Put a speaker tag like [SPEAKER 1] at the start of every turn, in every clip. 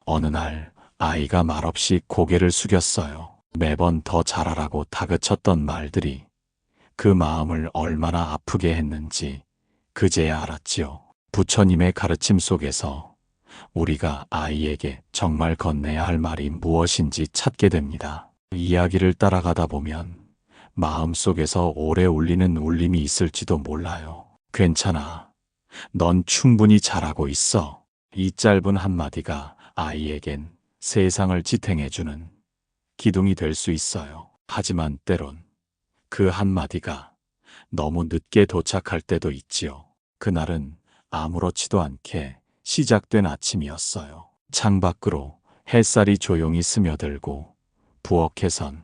[SPEAKER 1] 어느 날 아이가 말없이 고개를 숙였어요. 매번 더 잘하라고 다그쳤던 말들이 그 마음을 얼마나 아프게 했는지 그제야 알았지요. 부처님의 가르침 속에서 우리가 아이에게 정말 건네야 할 말이 무엇인지 찾게 됩니다. 이야기를 따라가다 보면 마음속에서 오래 울리는 울림이 있을지도 몰라요. 괜찮아. 넌 충분히 잘하고 있어. 이 짧은 한마디가 아이에겐 세상을 지탱해주는 기둥이 될 수 있어요. 하지만 때론 그 한마디가 너무 늦게 도착할 때도 있지요. 그날은 아무렇지도 않게 시작된 아침이었어요. 창밖으로 햇살이 조용히 스며들고 부엌에선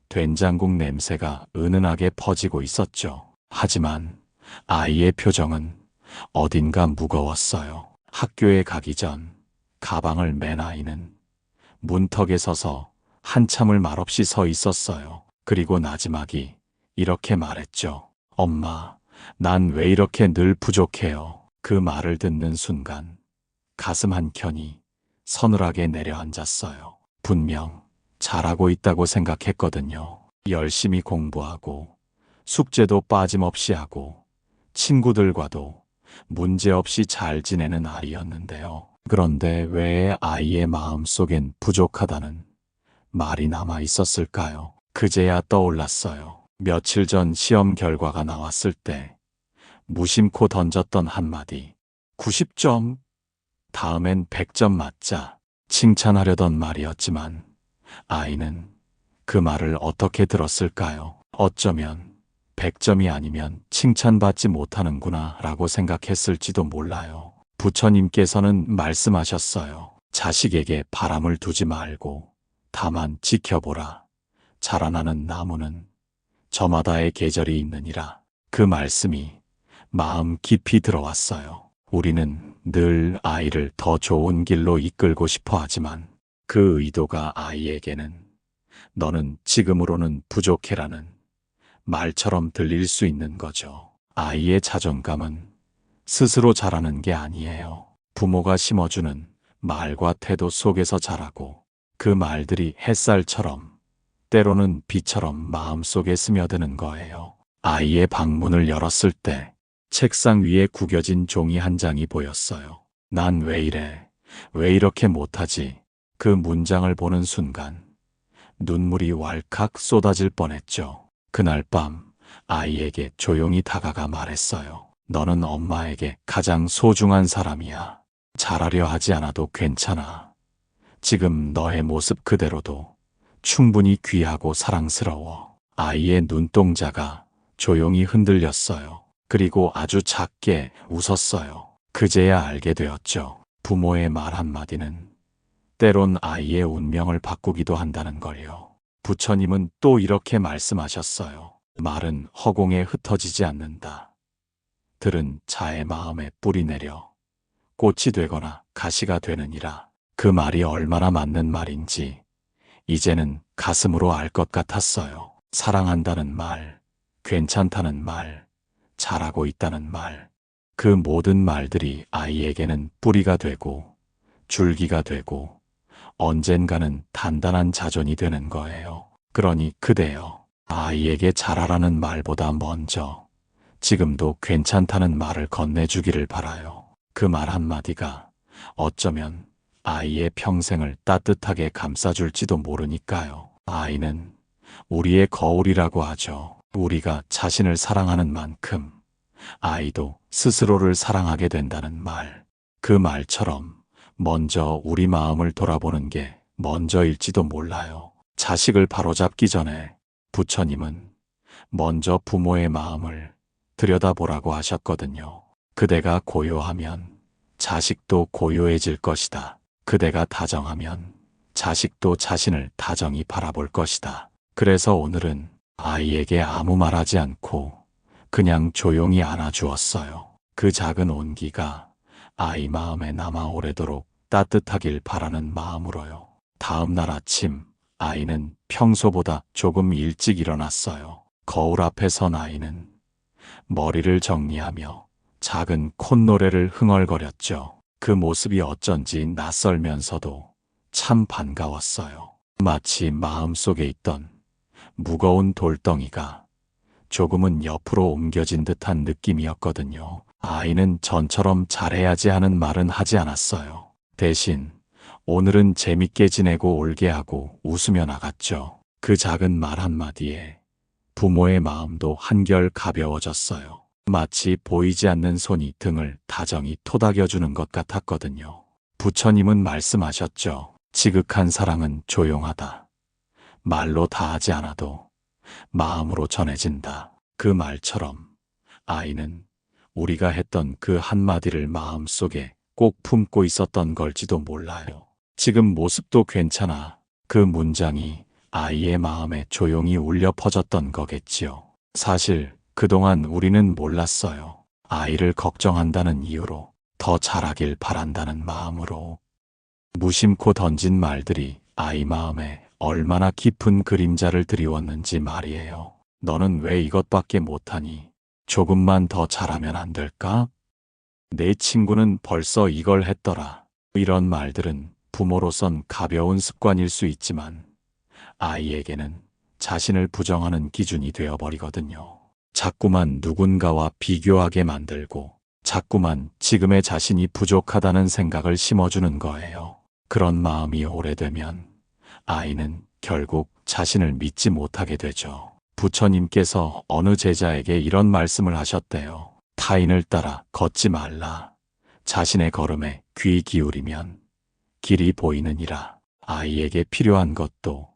[SPEAKER 1] 된장국 냄새가 은은하게 퍼지고 있었죠. 하지만 아이의 표정은 어딘가 무거웠어요. 학교에 가기 전 가방을 맨 아이는 문턱에 서서 한참을 말없이 서 있었어요. 그리고 나지막이 이렇게 말했죠. 엄마, 난 왜 이렇게 늘 부족해요. 그 말을 듣는 순간 가슴 한켠이 서늘하게 내려앉았어요. 분명 잘하고 있다고 생각했거든요. 열심히 공부하고 숙제도 빠짐없이 하고 친구들과도 문제없이 잘 지내는 아이였는데요. 그런데 왜 아이의 마음속엔 부족하다는 말이 남아 있었을까요? 그제야 떠올랐어요. 며칠 전 시험 결과가 나왔을 때 무심코 던졌던 한마디. 90점, 다음엔 100점 맞자. 칭찬하려던 말이었지만 아이는 그 말을 어떻게 들었을까요? 어쩌면 100점이 아니면 칭찬받지 못하는구나 라고 생각했을지도 몰라요. 부처님께서는 말씀하셨어요. 자식에게 바람을 두지 말고 다만 지켜보라. 자라나는 나무는 저마다의 계절이 있느니라. 그 말씀이 마음 깊이 들어왔어요. 우리는 늘 아이를 더 좋은 길로 이끌고 싶어 하지만 그 의도가 아이에게는 너는 지금으로는 부족해라는 말처럼 들릴 수 있는 거죠. 아이의 자존감은 스스로 자라는 게 아니에요. 부모가 심어주는 말과 태도 속에서 자라고 그 말들이 햇살처럼 때로는 비처럼 마음속에 스며드는 거예요. 아이의 방문을 열었을 때 책상 위에 구겨진 종이 한 장이 보였어요. 난 왜 이래? 왜 이렇게 못하지? 그 문장을 보는 순간 눈물이 왈칵 쏟아질 뻔했죠. 그날 밤 아이에게 조용히 다가가 말했어요. 너는 엄마에게 가장 소중한 사람이야. 잘하려 하지 않아도 괜찮아. 지금 너의 모습 그대로도 충분히 귀하고 사랑스러워. 아이의 눈동자가 조용히 흔들렸어요. 그리고 아주 작게 웃었어요. 그제야 알게 되었죠. 부모의 말 한마디는 때론 아이의 운명을 바꾸기도 한다는 걸요. 부처님은 또 이렇게 말씀하셨어요. 말은 허공에 흩어지지 않는다. 들은 자의 마음에 뿌리 내려 꽃이 되거나 가시가 되느니라. 그 말이 얼마나 맞는 말인지 이제는 가슴으로 알 것 같았어요. 사랑한다는 말, 괜찮다는 말, 잘하고 있다는 말, 그 모든 말들이 아이에게는 뿌리가 되고 줄기가 되고 언젠가는 단단한 자존이 되는 거예요. 그러니 그대여, 아이에게 잘하라는 말보다 먼저 지금도 괜찮다는 말을 건네주기를 바라요. 그 말 한마디가 어쩌면 아이의 평생을 따뜻하게 감싸줄지도 모르니까요. 아이는 우리의 거울이라고 하죠. 우리가 자신을 사랑하는 만큼 아이도 스스로를 사랑하게 된다는 말. 그 말처럼 먼저 우리 마음을 돌아보는 게 먼저일지도 몰라요. 자식을 바로잡기 전에 부처님은 먼저 부모의 마음을 들여다보라고 하셨거든요. 그대가 고요하면 자식도 고요해질 것이다. 그대가 다정하면 자식도 자신을 다정히 바라볼 것이다. 그래서 오늘은 아이에게 아무 말하지 않고 그냥 조용히 안아주었어요. 그 작은 온기가 아이 마음에 남아 오래도록 따뜻하길 바라는 마음으로요. 다음 날 아침 아이는 평소보다 조금 일찍 일어났어요. 거울 앞에 선 아이는 머리를 정리하며 작은 콧노래를 흥얼거렸죠. 그 모습이 어쩐지 낯설면서도 참 반가웠어요. 마치 마음속에 있던 무거운 돌덩이가 조금은 옆으로 옮겨진 듯한 느낌이었거든요. 아이는 전처럼 잘해야지 하는 말은 하지 않았어요. 대신 오늘은 재밌게 지내고 올게 하고 웃으며 나갔죠. 그 작은 말 한마디에 부모의 마음도 한결 가벼워졌어요. 마치 보이지 않는 손이 등을 다정히 토닥여주는 것 같았거든요. 부처님은 말씀하셨죠. 지극한 사랑은 조용하다. 말로 다 하지 않아도 마음으로 전해진다. 그 말처럼 아이는 우리가 했던 그 한마디를 마음속에 꼭 품고 있었던 걸지도 몰라요. 지금 모습도 괜찮아. 그 문장이 아이의 마음에 조용히 울려 퍼졌던 거겠지요. 사실 그동안 우리는 몰랐어요. 아이를 걱정한다는 이유로, 더 잘하길 바란다는 마음으로 무심코 던진 말들이 아이 마음에 얼마나 깊은 그림자를 드리웠는지 말이에요. 너는 왜 이것밖에 못하니? 조금만 더 잘하면 안 될까? 내 친구는 벌써 이걸 했더라. 이런 말들은 부모로선 가벼운 습관일 수 있지만 아이에게는 자신을 부정하는 기준이 되어버리거든요. 자꾸만 누군가와 비교하게 만들고 자꾸만 지금의 자신이 부족하다는 생각을 심어주는 거예요. 그런 마음이 오래되면 아이는 결국 자신을 믿지 못하게 되죠. 부처님께서 어느 제자에게 이런 말씀을 하셨대요. 타인을 따라 걷지 말라. 자신의 걸음에 귀 기울이면 길이 보이느니라. 아이에게 필요한 것도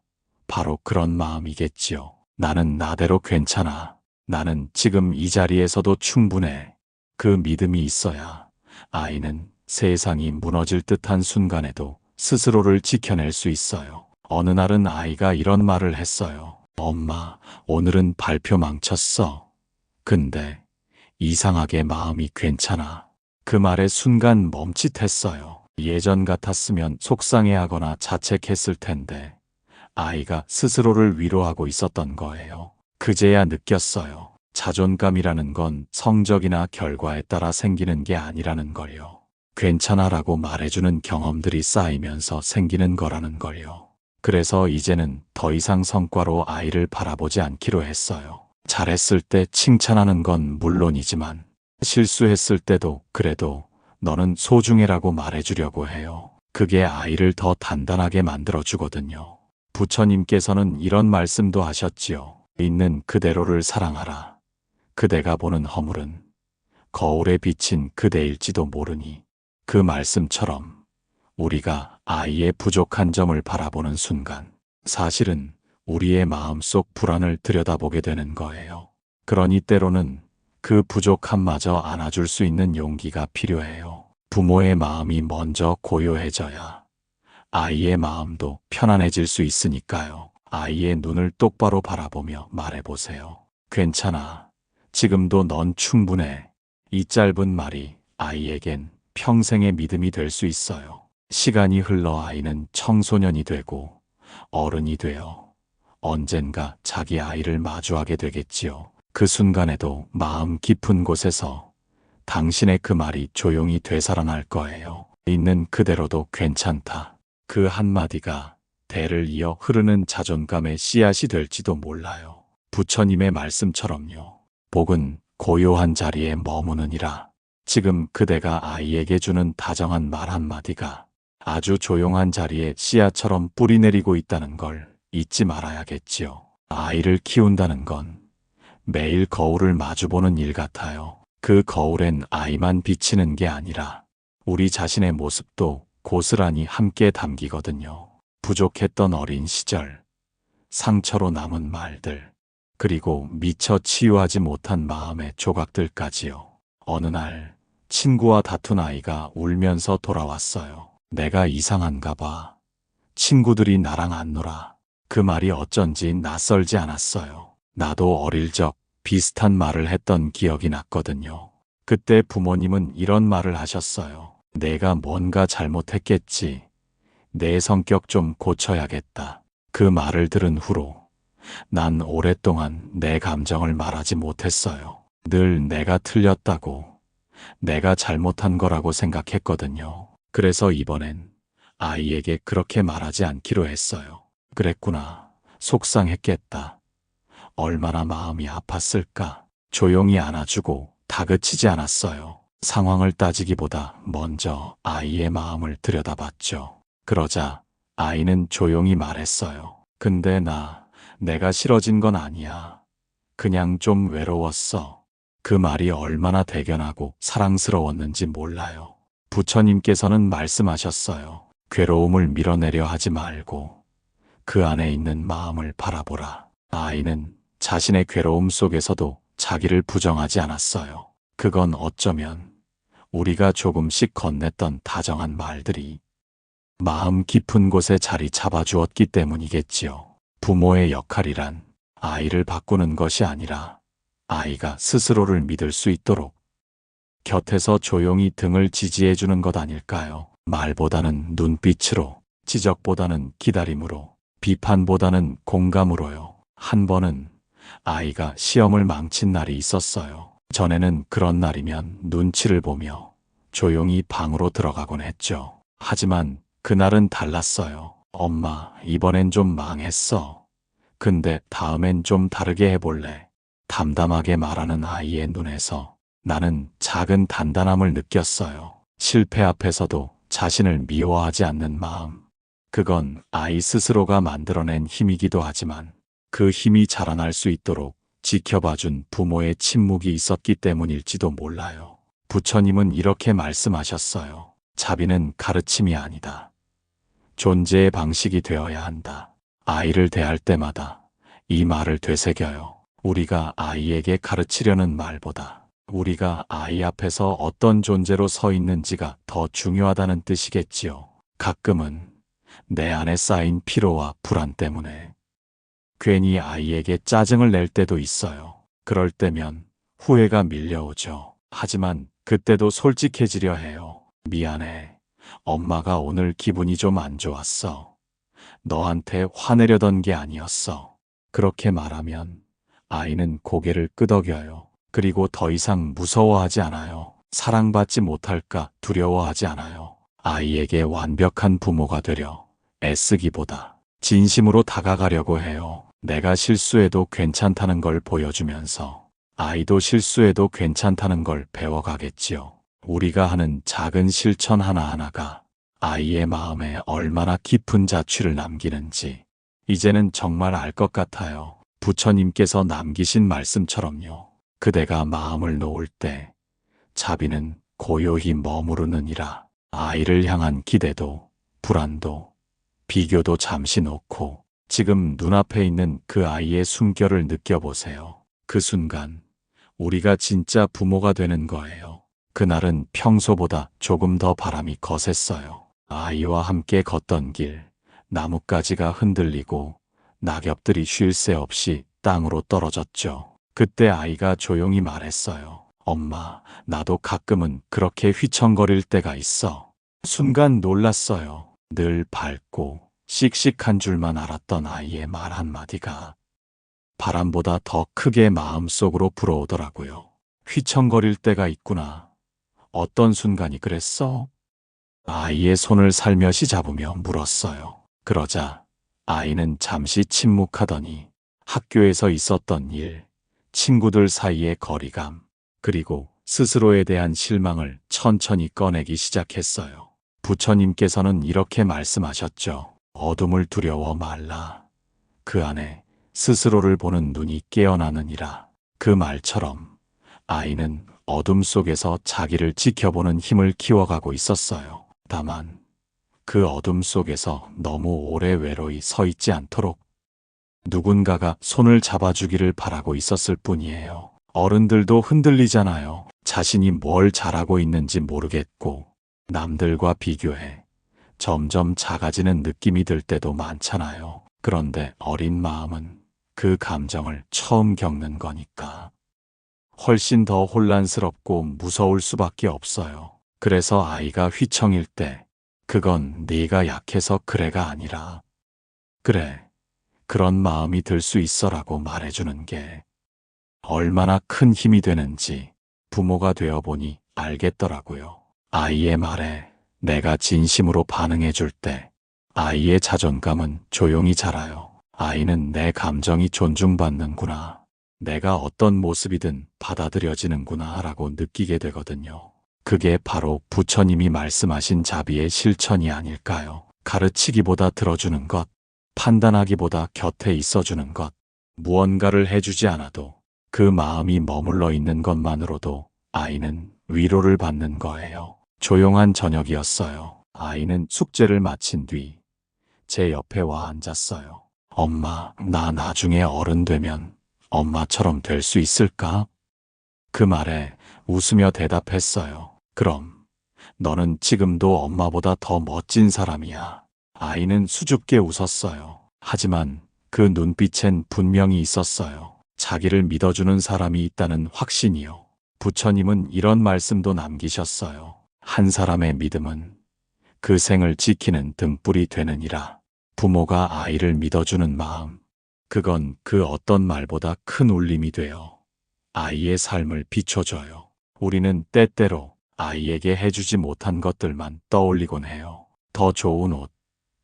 [SPEAKER 1] 바로 그런 마음이겠지요. 나는 나대로 괜찮아. 나는 지금 이 자리에서도 충분해. 그 믿음이 있어야 아이는 세상이 무너질 듯한 순간에도 스스로를 지켜낼 수 있어요. 어느 날은 아이가 이런 말을 했어요. 엄마, 오늘은 발표 망쳤어. 근데 이상하게 마음이 괜찮아. 그 말에 순간 멈칫했어요. 예전 같았으면 속상해하거나 자책했을 텐데 아이가 스스로를 위로하고 있었던 거예요. 그제야 느꼈어요. 자존감이라는 건 성적이나 결과에 따라 생기는 게 아니라는 걸요. 괜찮아라고 말해주는 경험들이 쌓이면서 생기는 거라는 걸요. 그래서 이제는 더 이상 성과로 아이를 바라보지 않기로 했어요. 잘했을 때 칭찬하는 건 물론이지만 실수했을 때도 그래도 너는 소중해라고 말해주려고 해요. 그게 아이를 더 단단하게 만들어주거든요. 부처님께서는 이런 말씀도 하셨지요. 있는 그대로를 사랑하라. 그대가 보는 허물은 거울에 비친 그대일지도 모르니. 그 말씀처럼 우리가 아이의 부족한 점을 바라보는 순간 사실은 우리의 마음속 불안을 들여다보게 되는 거예요. 그러니 때로는 그 부족함마저 안아줄 수 있는 용기가 필요해요. 부모의 마음이 먼저 고요해져야 아이의 마음도 편안해질 수 있으니까요. 아이의 눈을 똑바로 바라보며 말해보세요. 괜찮아. 지금도 넌 충분해. 이 짧은 말이 아이에겐 평생의 믿음이 될 수 있어요. 시간이 흘러 아이는 청소년이 되고 어른이 되어 언젠가 자기 아이를 마주하게 되겠지요. 그 순간에도 마음 깊은 곳에서 당신의 그 말이 조용히 되살아날 거예요. 있는 그대로도 괜찮다. 그 한마디가 대를 이어 흐르는 자존감의 씨앗이 될지도 몰라요. 부처님의 말씀처럼요. 복은 고요한 자리에 머무느니라. 지금 그대가 아이에게 주는 다정한 말 한마디가 아주 조용한 자리에 씨앗처럼 뿌리내리고 있다는 걸 잊지 말아야겠지요. 아이를 키운다는 건 매일 거울을 마주보는 일 같아요. 그 거울엔 아이만 비치는 게 아니라 우리 자신의 모습도 고스란히 함께 담기거든요. 부족했던 어린 시절, 상처로 남은 말들, 그리고 미처 치유하지 못한 마음의 조각들까지요. 어느 날 친구와 다툰 아이가 울면서 돌아왔어요. 내가 이상한가 봐. 친구들이 나랑 안 놀아. 그 말이 어쩐지 낯설지 않았어요. 나도 어릴 적 비슷한 말을 했던 기억이 났거든요. 그때 부모님은 이런 말을 하셨어요. 내가 뭔가 잘못했겠지. 내 성격 좀 고쳐야겠다. 그 말을 들은 후로 난 오랫동안 내 감정을 말하지 못했어요. 늘 내가 틀렸다고, 내가 잘못한 거라고 생각했거든요. 그래서 이번엔 아이에게 그렇게 말하지 않기로 했어요. 그랬구나. 속상했겠다. 얼마나 마음이 아팠을까. 조용히 안아주고 다그치지 않았어요. 상황을 따지기보다 먼저 아이의 마음을 들여다봤죠. 그러자 아이는 조용히 말했어요. 근데 내가 싫어진 건 아니야. 그냥 좀 외로웠어. 그 말이 얼마나 대견하고 사랑스러웠는지 몰라요. 부처님께서는 말씀하셨어요. 괴로움을 밀어내려 하지 말고 그 안에 있는 마음을 바라보라. 아이는 자신의 괴로움 속에서도 자기를 부정하지 않았어요. 그건 어쩌면 우리가 조금씩 건넸던 다정한 말들이 마음 깊은 곳에 자리 잡아주었기 때문이겠지요. 부모의 역할이란 아이를 바꾸는 것이 아니라 아이가 스스로를 믿을 수 있도록 곁에서 조용히 등을 지지해 주는 것 아닐까요? 말보다는 눈빛으로, 지적보다는 기다림으로, 비판보다는 공감으로요. 한 번은 아이가 시험을 망친 날이 있었어요. 전에는 그런 날이면 눈치를 보며 조용히 방으로 들어가곤 했죠. 하지만 그날은 달랐어요. 엄마, 이번엔 좀 망했어. 근데 다음엔 좀 다르게 해볼래. 담담하게 말하는 아이의 눈에서 나는 작은 단단함을 느꼈어요. 실패 앞에서도 자신을 미워하지 않는 마음. 그건 아이 스스로가 만들어낸 힘이기도 하지만 그 힘이 자라날 수 있도록 지켜봐준 부모의 침묵이 있었기 때문일지도 몰라요. 부처님은 이렇게 말씀하셨어요. 자비는 가르침이 아니다. 존재의 방식이 되어야 한다. 아이를 대할 때마다 이 말을 되새겨요. 우리가 아이에게 가르치려는 말보다 우리가 아이 앞에서 어떤 존재로 서 있는지가 더 중요하다는 뜻이겠지요. 가끔은 내 안에 쌓인 피로와 불안 때문에 괜히 아이에게 짜증을 낼 때도 있어요. 그럴 때면 후회가 밀려오죠. 하지만 그때도 솔직해지려 해요. 미안해. 엄마가 오늘 기분이 좀 안 좋았어. 너한테 화내려던 게 아니었어. 그렇게 말하면 아이는 고개를 끄덕여요. 그리고 더 이상 무서워하지 않아요. 사랑받지 못할까 두려워하지 않아요. 아이에게 완벽한 부모가 되려 애쓰기보다 진심으로 다가가려고 해요. 내가 실수해도 괜찮다는 걸 보여주면서 아이도 실수해도 괜찮다는 걸 배워가겠지요. 우리가 하는 작은 실천 하나하나가 아이의 마음에 얼마나 깊은 자취를 남기는지 이제는 정말 알 것 같아요. 부처님께서 남기신 말씀처럼요. 그대가 마음을 놓을 때 자비는 고요히 머무르느니라. 아이를 향한 기대도 불안도 비교도 잠시 놓고 지금 눈앞에 있는 그 아이의 숨결을 느껴보세요. 그 순간 우리가 진짜 부모가 되는 거예요. 그날은 평소보다 조금 더 바람이 거셌어요. 아이와 함께 걷던 길, 나뭇가지가 흔들리고 낙엽들이 쉴 새 없이 땅으로 떨어졌죠. 그때 아이가 조용히 말했어요. 엄마, 나도 가끔은 그렇게 휘청거릴 때가 있어. 순간 놀랐어요. 늘 밝고 씩씩한 줄만 알았던 아이의 말 한마디가 바람보다 더 크게 마음속으로 불어오더라고요. 휘청거릴 때가 있구나. 어떤 순간이 그랬어? 아이의 손을 살며시 잡으며 물었어요. 그러자 아이는 잠시 침묵하더니 학교에서 있었던 일, 친구들 사이의 거리감, 그리고 스스로에 대한 실망을 천천히 꺼내기 시작했어요. 부처님께서는 이렇게 말씀하셨죠. 어둠을 두려워 말라. 그 안에 스스로를 보는 눈이 깨어나느니라. 그 말처럼 아이는 어둠 속에서 자기를 지켜보는 힘을 키워가고 있었어요. 다만 그 어둠 속에서 너무 오래 외로이 서 있지 않도록 누군가가 손을 잡아주기를 바라고 있었을 뿐이에요. 어른들도 흔들리잖아요. 자신이 뭘 잘하고 있는지 모르겠고 남들과 비교해 점점 작아지는 느낌이 들 때도 많잖아요. 그런데 어린 마음은 그 감정을 처음 겪는 거니까 훨씬 더 혼란스럽고 무서울 수밖에 없어요. 그래서 아이가 휘청일 때 그건 네가 약해서 그래가 아니라 그래, 그런 마음이 들 수 있어라고 말해주는 게 얼마나 큰 힘이 되는지 부모가 되어보니 알겠더라고요. 아이의 말에 내가 진심으로 반응해 줄 때 아이의 자존감은 조용히 자라요. 아이는 내 감정이 존중받는구나. 내가 어떤 모습이든 받아들여지는구나 라고 느끼게 되거든요. 그게 바로 부처님이 말씀하신 자비의 실천이 아닐까요? 가르치기보다 들어주는 것, 판단하기보다 곁에 있어주는 것, 무언가를 해주지 않아도 그 마음이 머물러 있는 것만으로도 아이는 위로를 받는 거예요. 조용한 저녁이었어요. 아이는 숙제를 마친 뒤 제 옆에 와 앉았어요. 엄마, 나 나중에 어른 되면 엄마처럼 될 수 있을까? 그 말에 웃으며 대답했어요. 그럼 너는 지금도 엄마보다 더 멋진 사람이야. 아이는 수줍게 웃었어요. 하지만 그 눈빛엔 분명히 있었어요. 자기를 믿어주는 사람이 있다는 확신이요. 부처님은 이런 말씀도 남기셨어요. 한 사람의 믿음은 그 생을 지키는 등불이 되느니라. 부모가 아이를 믿어주는 마음, 그건 그 어떤 말보다 큰 울림이 되어 아이의 삶을 비춰줘요. 우리는 때때로 아이에게 해주지 못한 것들만 떠올리곤 해요. 더 좋은 옷,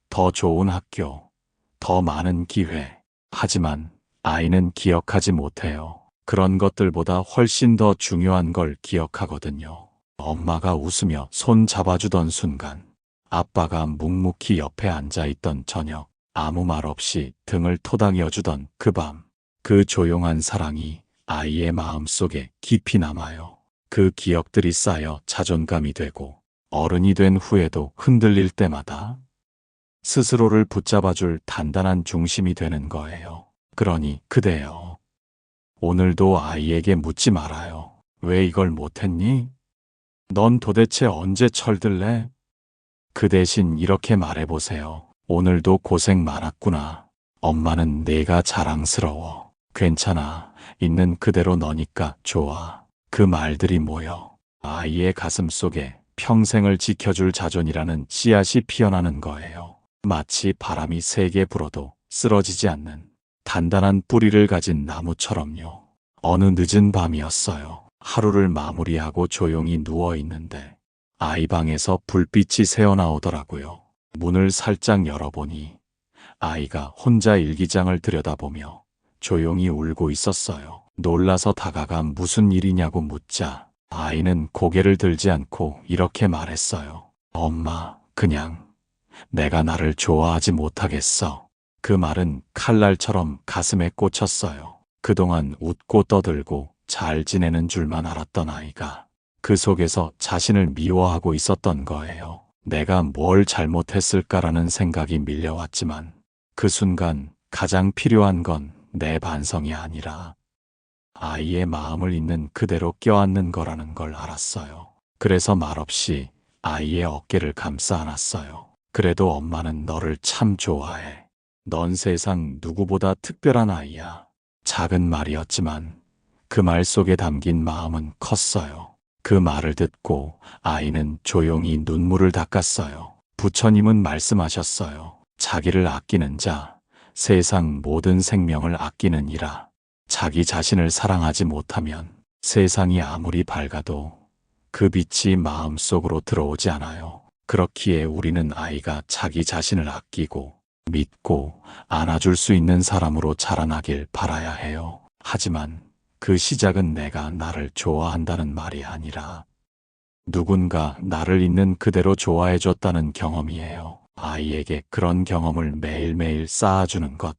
[SPEAKER 1] 더 좋은 학교, 더 많은 기회. 하지만 아이는 기억하지 못해요. 그런 것들보다 훨씬 더 중요한 걸 기억하거든요. 엄마가 웃으며 손 잡아주던 순간, 아빠가 묵묵히 옆에 앉아있던 저녁, 아무 말 없이 등을 토닥여주던 그 밤, 그 조용한 사랑이 아이의 마음속에 깊이 남아요. 그 기억들이 쌓여 자존감이 되고 어른이 된 후에도 흔들릴 때마다 스스로를 붙잡아줄 단단한 중심이 되는 거예요. 그러니 그대여, 오늘도 아이에게 묻지 말아요. 왜 이걸 못했니? 넌 도대체 언제 철들래? 그 대신 이렇게 말해보세요. 오늘도 고생 많았구나. 엄마는 내가 자랑스러워. 괜찮아. 있는 그대로 너니까 좋아. 그 말들이 모여 아이의 가슴 속에 평생을 지켜줄 자존이라는 씨앗이 피어나는 거예요. 마치 바람이 세게 불어도 쓰러지지 않는 단단한 뿌리를 가진 나무처럼요. 어느 늦은 밤이었어요. 하루를 마무리하고 조용히 누워 있는데 아이 방에서 불빛이 새어나오더라고요. 문을 살짝 열어보니 아이가 혼자 일기장을 들여다보며 조용히 울고 있었어요. 놀라서 다가가 무슨 일이냐고 묻자 아이는 고개를 들지 않고 이렇게 말했어요. 엄마, 그냥 내가 나를 좋아하지 못하겠어. 그 말은 칼날처럼 가슴에 꽂혔어요. 그동안 웃고 떠들고 잘 지내는 줄만 알았던 아이가 그 속에서 자신을 미워하고 있었던 거예요. 내가 뭘 잘못했을까라는 생각이 밀려왔지만 그 순간 가장 필요한 건 내 반성이 아니라 아이의 마음을 있는 그대로 껴안는 거라는 걸 알았어요. 그래서 말없이 아이의 어깨를 감싸 안았어요. 그래도 엄마는 너를 참 좋아해. 넌 세상 누구보다 특별한 아이야. 작은 말이었지만 그 말 속에 담긴 마음은 컸어요. 그 말을 듣고 아이는 조용히 눈물을 닦았어요. 부처님은 말씀하셨어요. 자기를 아끼는 자, 세상 모든 생명을 아끼느니라. 자기 자신을 사랑하지 못하면 세상이 아무리 밝아도 그 빛이 마음속으로 들어오지 않아요. 그렇기에 우리는 아이가 자기 자신을 아끼고 믿고 안아줄 수 있는 사람으로 자라나길 바라야 해요. 하지만 그 시작은 내가 나를 좋아한다는 말이 아니라 누군가 나를 있는 그대로 좋아해줬다는 경험이에요. 아이에게 그런 경험을 매일매일 쌓아주는 것.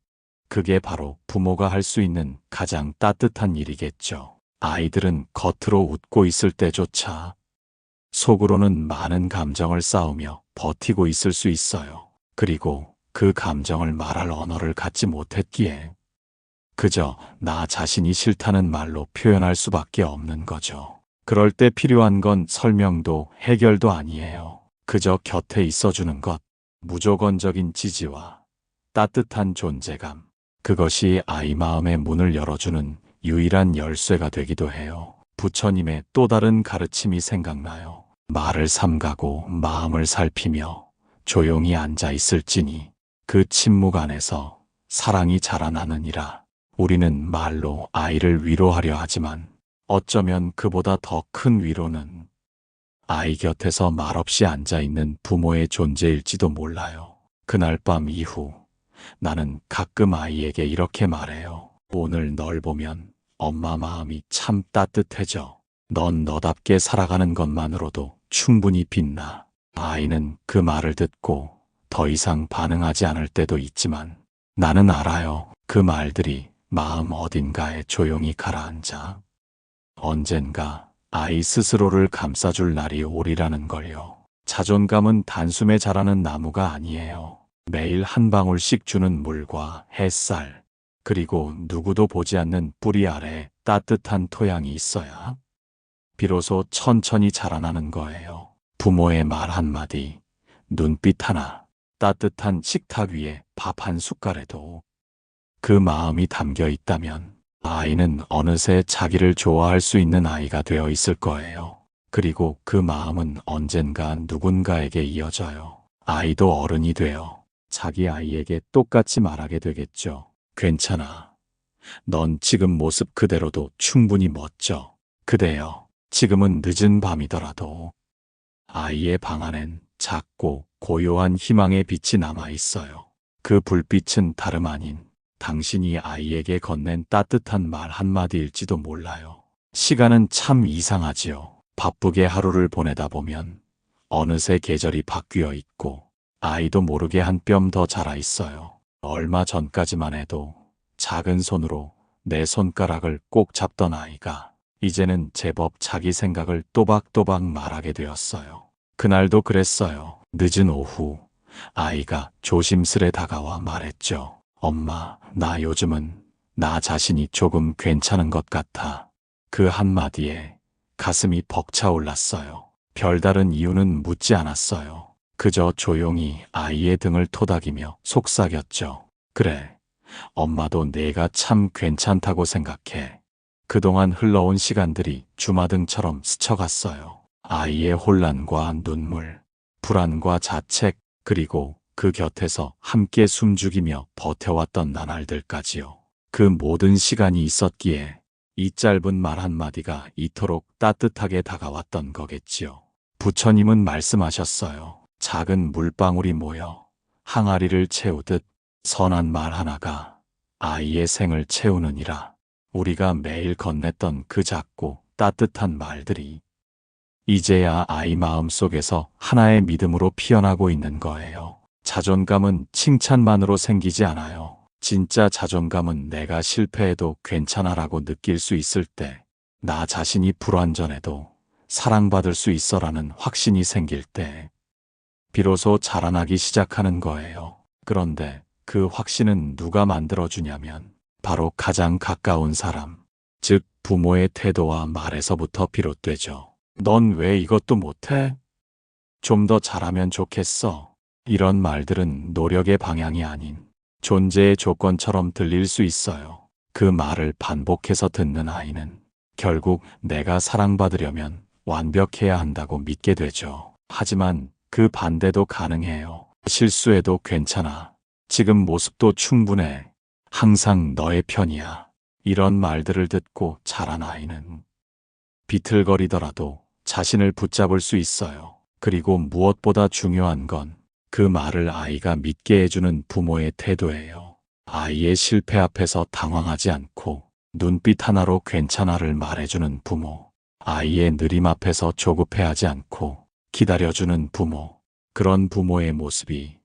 [SPEAKER 1] 그게 바로 부모가 할 수 있는 가장 따뜻한 일이겠죠. 아이들은 겉으로 웃고 있을 때조차 속으로는 많은 감정을 쌓으며 버티고 있을 수 있어요. 그리고 그 감정을 말할 언어를 갖지 못했기에 그저 나 자신이 싫다는 말로 표현할 수밖에 없는 거죠. 그럴 때 필요한 건 설명도 해결도 아니에요. 그저 곁에 있어주는 것, 무조건적인 지지와 따뜻한 존재감. 그것이 아이 마음의 문을 열어주는 유일한 열쇠가 되기도 해요. 부처님의 또 다른 가르침이 생각나요. 말을 삼가고 마음을 살피며 조용히 앉아 있을지니 그 침묵 안에서 사랑이 자라나느니라. 우리는 말로 아이를 위로하려 하지만 어쩌면 그보다 더 큰 위로는 아이 곁에서 말없이 앉아있는 부모의 존재일지도 몰라요. 그날 밤 이후 나는 가끔 아이에게 이렇게 말해요. 오늘 널 보면 엄마 마음이 참 따뜻해져. 넌 너답게 살아가는 것만으로도 충분히 빛나. 아이는 그 말을 듣고 더 이상 반응하지 않을 때도 있지만 나는 알아요. 그 말들이 마음 어딘가에 조용히 가라앉아 언젠가 아이 스스로를 감싸줄 날이 오리라는 걸요. 자존감은 단숨에 자라는 나무가 아니에요. 매일 한 방울씩 주는 물과 햇살, 그리고 누구도 보지 않는 뿌리 아래 따뜻한 토양이 있어야 비로소 천천히 자라나는 거예요. 부모의 말 한마디, 눈빛 하나, 따뜻한 식탁 위에 밥 한 숟갈에도 그 마음이 담겨 있다면 아이는 어느새 자기를 좋아할 수 있는 아이가 되어 있을 거예요. 그리고 그 마음은 언젠가 누군가에게 이어져요. 아이도 어른이 되어 자기 아이에게 똑같이 말하게 되겠죠. 괜찮아. 넌 지금 모습 그대로도 충분히 멋져. 그대여, 지금은 늦은 밤이더라도 아이의 방 안엔 작고 고요한 희망의 빛이 남아 있어요. 그 불빛은 다름 아닌 당신이 아이에게 건넨 따뜻한 말 한마디일지도 몰라요. 시간은 참 이상하지요. 바쁘게 하루를 보내다 보면 어느새 계절이 바뀌어 있고 아이도 모르게 한 뼘 더 자라 있어요. 얼마 전까지만 해도 작은 손으로 내 손가락을 꼭 잡던 아이가 이제는 제법 자기 생각을 또박또박 말하게 되었어요. 그날도 그랬어요. 늦은 오후 아이가 조심스레 다가와 말했죠. 엄마, 나 요즘은 나 자신이 조금 괜찮은 것 같아. 그 한마디에 가슴이 벅차올랐어요. 별다른 이유는 묻지 않았어요. 그저 조용히 아이의 등을 토닥이며 속삭였죠. 그래, 엄마도 내가 참 괜찮다고 생각해. 그동안 흘러온 시간들이 주마등처럼 스쳐갔어요. 아이의 혼란과 눈물, 불안과 자책, 그리고 그 곁에서 함께 숨죽이며 버텨왔던 나날들까지요. 그 모든 시간이 있었기에 이 짧은 말 한마디가 이토록 따뜻하게 다가왔던 거겠지요. 부처님은 말씀하셨어요. 작은 물방울이 모여 항아리를 채우듯 선한 말 하나가 아이의 생을 채우느니라. 우리가 매일 건넸던 그 작고 따뜻한 말들이 이제야 아이 마음 속에서 하나의 믿음으로 피어나고 있는 거예요. 자존감은 칭찬만으로 생기지 않아요. 진짜 자존감은 내가 실패해도 괜찮아라고 느낄 수 있을 때, 나 자신이 불완전해도 사랑받을 수 있어라는 확신이 생길 때, 비로소 자라나기 시작하는 거예요. 그런데 그 확신은 누가 만들어주냐면 바로 가장 가까운 사람, 즉 부모의 태도와 말에서부터 비롯되죠. 넌 왜 이것도 못해? 좀 더 잘하면 좋겠어. 이런 말들은 노력의 방향이 아닌 존재의 조건처럼 들릴 수 있어요. 그 말을 반복해서 듣는 아이는 결국 내가 사랑받으려면 완벽해야 한다고 믿게 되죠. 하지만 그 반대도 가능해요. 실수해도 괜찮아. 지금 모습도 충분해. 항상 너의 편이야. 이런 말들을 듣고 자란 아이는 비틀거리더라도 자신을 붙잡을 수 있어요. 그리고 무엇보다 중요한 건 그 말을 아이가 믿게 해주는 부모의 태도예요. 아이의 실패 앞에서 당황하지 않고 눈빛 하나로 괜찮아를 말해주는 부모. 아이의 느림 앞에서 조급해하지 않고 기다려주는 부모. 그런 부모의 모습이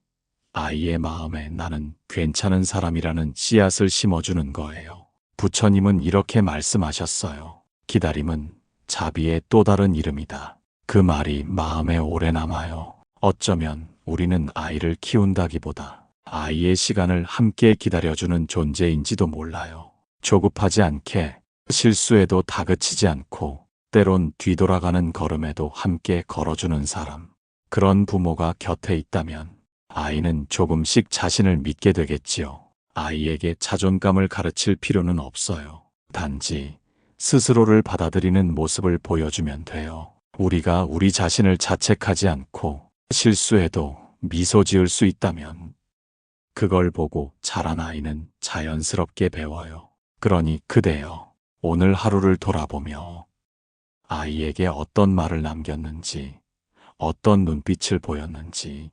[SPEAKER 1] 아이의 마음에 나는 괜찮은 사람이라는 씨앗을 심어주는 거예요. 부처님은 이렇게 말씀하셨어요. 기다림은 자비의 또 다른 이름이다. 그 말이 마음에 오래 남아요. 어쩌면 우리는 아이를 키운다기보다 아이의 시간을 함께 기다려주는 존재인지도 몰라요. 조급하지 않게, 실수에도 다그치지 않고, 때론 뒤돌아가는 걸음에도 함께 걸어주는 사람. 그런 부모가 곁에 있다면 아이는 조금씩 자신을 믿게 되겠지요. 아이에게 자존감을 가르칠 필요는 없어요. 단지 스스로를 받아들이는 모습을 보여주면 돼요. 우리가 우리 자신을 자책하지 않고 실수해도 미소 지을 수 있다면 그걸 보고 자란 아이는 자연스럽게 배워요. 그러니 그대여, 오늘 하루를 돌아보며 아이에게 어떤 말을 남겼는지, 어떤 눈빛을 보였는지.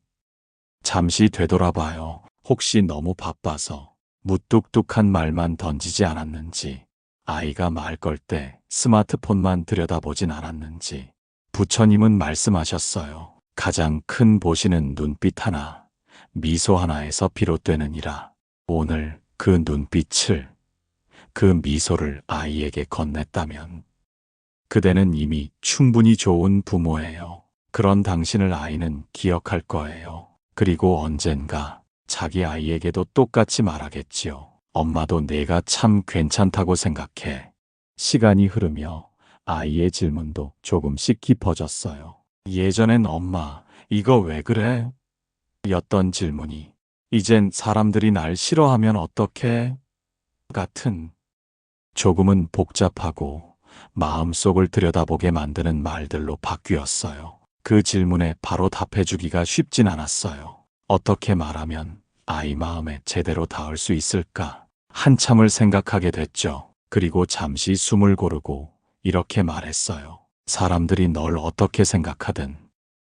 [SPEAKER 1] 잠시 되돌아봐요. 혹시 너무 바빠서 무뚝뚝한 말만 던지지 않았는지, 아이가 말 걸 때 스마트폰만 들여다보진 않았는지. 부처님은 말씀하셨어요. 가장 큰 보시는 눈빛 하나, 미소 하나에서 비롯되느니라. 오늘 그 눈빛을, 그 미소를 아이에게 건넸다면 그대는 이미 충분히 좋은 부모예요. 그런 당신을 아이는 기억할 거예요. 그리고 언젠가 자기 아이에게도 똑같이 말하겠지요. 엄마도 내가 참 괜찮다고 생각해. 시간이 흐르며 아이의 질문도 조금씩 깊어졌어요. 예전엔 엄마, 이거 왜 그래? 였던 질문이 이젠 사람들이 날 싫어하면 어떡해? 같은 조금은 복잡하고 마음속을 들여다보게 만드는 말들로 바뀌었어요. 그 질문에 바로 답해주기가 쉽진 않았어요. 어떻게 말하면 아이 마음에 제대로 닿을 수 있을까? 한참을 생각하게 됐죠. 그리고 잠시 숨을 고르고 이렇게 말했어요. 사람들이 널 어떻게 생각하든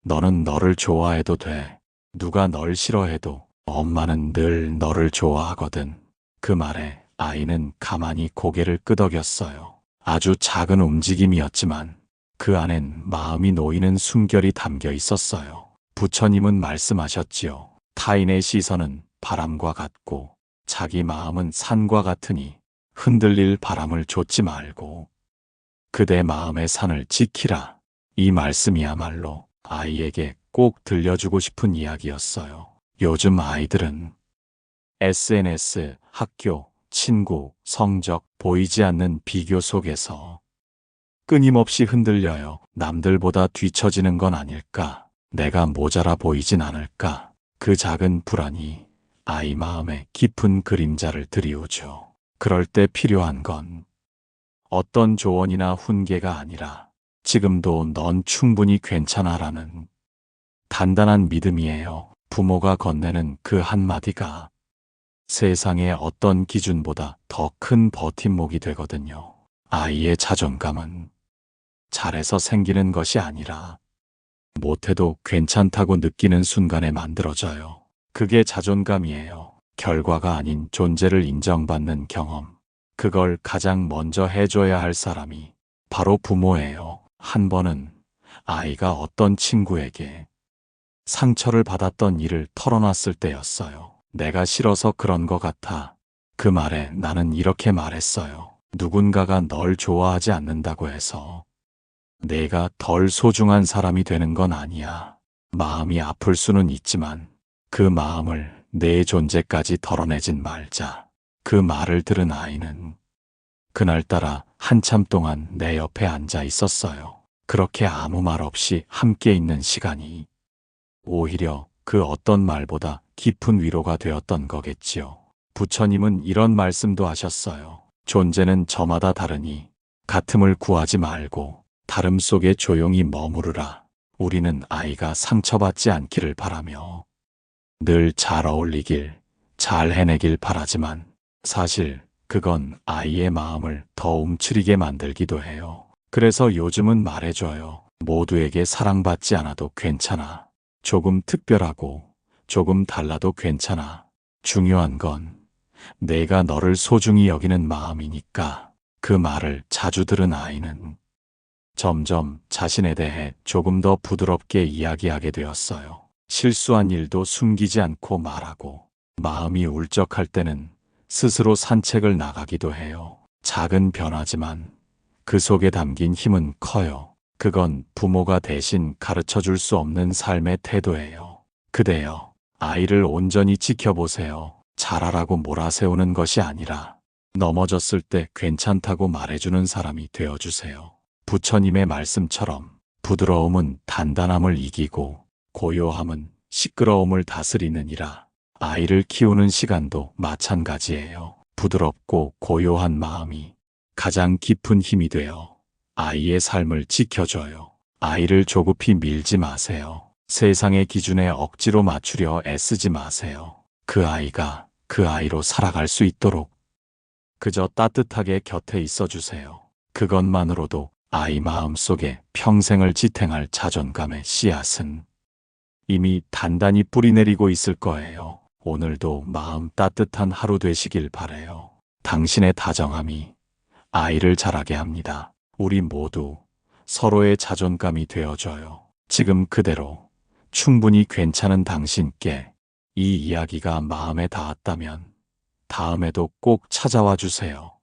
[SPEAKER 1] 너는 너를 좋아해도 돼. 누가 널 싫어해도 엄마는 늘 너를 좋아하거든. 그 말에 아이는 가만히 고개를 끄덕였어요. 아주 작은 움직임이었지만 그 안엔 마음이 놓이는 숨결이 담겨 있었어요. 부처님은 말씀하셨지요. 타인의 시선은 바람과 같고 자기 마음은 산과 같으니 흔들릴 바람을 좇지 말고 그대 마음의 산을 지키라. 이 말씀이야말로 아이에게 꼭 들려주고 싶은 이야기였어요. 요즘 아이들은 SNS, 학교, 친구, 성적, 보이지 않는 비교 속에서 끊임없이 흔들려요. 남들보다 뒤처지는 건 아닐까? 내가 모자라 보이진 않을까? 그 작은 불안이 아이 마음에 깊은 그림자를 드리우죠. 그럴 때 필요한 건 어떤 조언이나 훈계가 아니라 지금도 넌 충분히 괜찮아라는 단단한 믿음이에요. 부모가 건네는 그 한마디가 세상의 어떤 기준보다 더 큰 버팀목이 되거든요. 아이의 자존감은 잘해서 생기는 것이 아니라 못해도 괜찮다고 느끼는 순간에 만들어져요. 그게 자존감이에요. 결과가 아닌 존재를 인정받는 경험. 그걸 가장 먼저 해줘야 할 사람이 바로 부모예요. 한 번은 아이가 어떤 친구에게 상처를 받았던 일을 털어놨을 때였어요. 내가 싫어서 그런 것 같아. 그 말에 나는 이렇게 말했어요. 누군가가 널 좋아하지 않는다고 해서 내가 덜 소중한 사람이 되는 건 아니야. 마음이 아플 수는 있지만 그 마음을 내 존재까지 덜어내진 말자. 그 말을 들은 아이는 그날따라 한참 동안 내 옆에 앉아 있었어요. 그렇게 아무 말 없이 함께 있는 시간이 오히려 그 어떤 말보다 깊은 위로가 되었던 거겠지요. 부처님은 이런 말씀도 하셨어요. 존재는 저마다 다르니 같음을 구하지 말고 다름 속에 조용히 머무르라. 우리는 아이가 상처받지 않기를 바라며 늘 잘 어울리길, 잘 해내길 바라지만 사실 그건 아이의 마음을 더 움츠리게 만들기도 해요. 그래서 요즘은 말해줘요. 모두에게 사랑받지 않아도 괜찮아. 조금 특별하고 조금 달라도 괜찮아. 중요한 건 내가 너를 소중히 여기는 마음이니까. 그 말을 자주 들은 아이는 점점 자신에 대해 조금 더 부드럽게 이야기하게 되었어요. 실수한 일도 숨기지 않고 말하고 마음이 울적할 때는 스스로 산책을 나가기도 해요. 작은 변화지만 그 속에 담긴 힘은 커요. 그건 부모가 대신 가르쳐 줄 수 없는 삶의 태도예요. 그대여, 아이를 온전히 지켜보세요. 잘하라고 몰아세우는 것이 아니라 넘어졌을 때 괜찮다고 말해주는 사람이 되어주세요. 부처님의 말씀처럼 부드러움은 단단함을 이기고 고요함은 시끄러움을 다스리느니라. 아이를 키우는 시간도 마찬가지예요. 부드럽고 고요한 마음이 가장 깊은 힘이 되어 아이의 삶을 지켜줘요. 아이를 조급히 밀지 마세요. 세상의 기준에 억지로 맞추려 애쓰지 마세요. 그 아이가 그 아이로 살아갈 수 있도록 그저 따뜻하게 곁에 있어주세요. 그것만으로도 아이 마음속에 평생을 지탱할 자존감의 씨앗은 이미 단단히 뿌리내리고 있을 거예요. 오늘도 마음 따뜻한 하루 되시길 바래요. 당신의 다정함이 아이를 자라게 합니다. 우리 모두 서로의 자존감이 되어줘요. 지금 그대로 충분히 괜찮은 당신께 이 이야기가 마음에 닿았다면 다음에도 꼭 찾아와 주세요.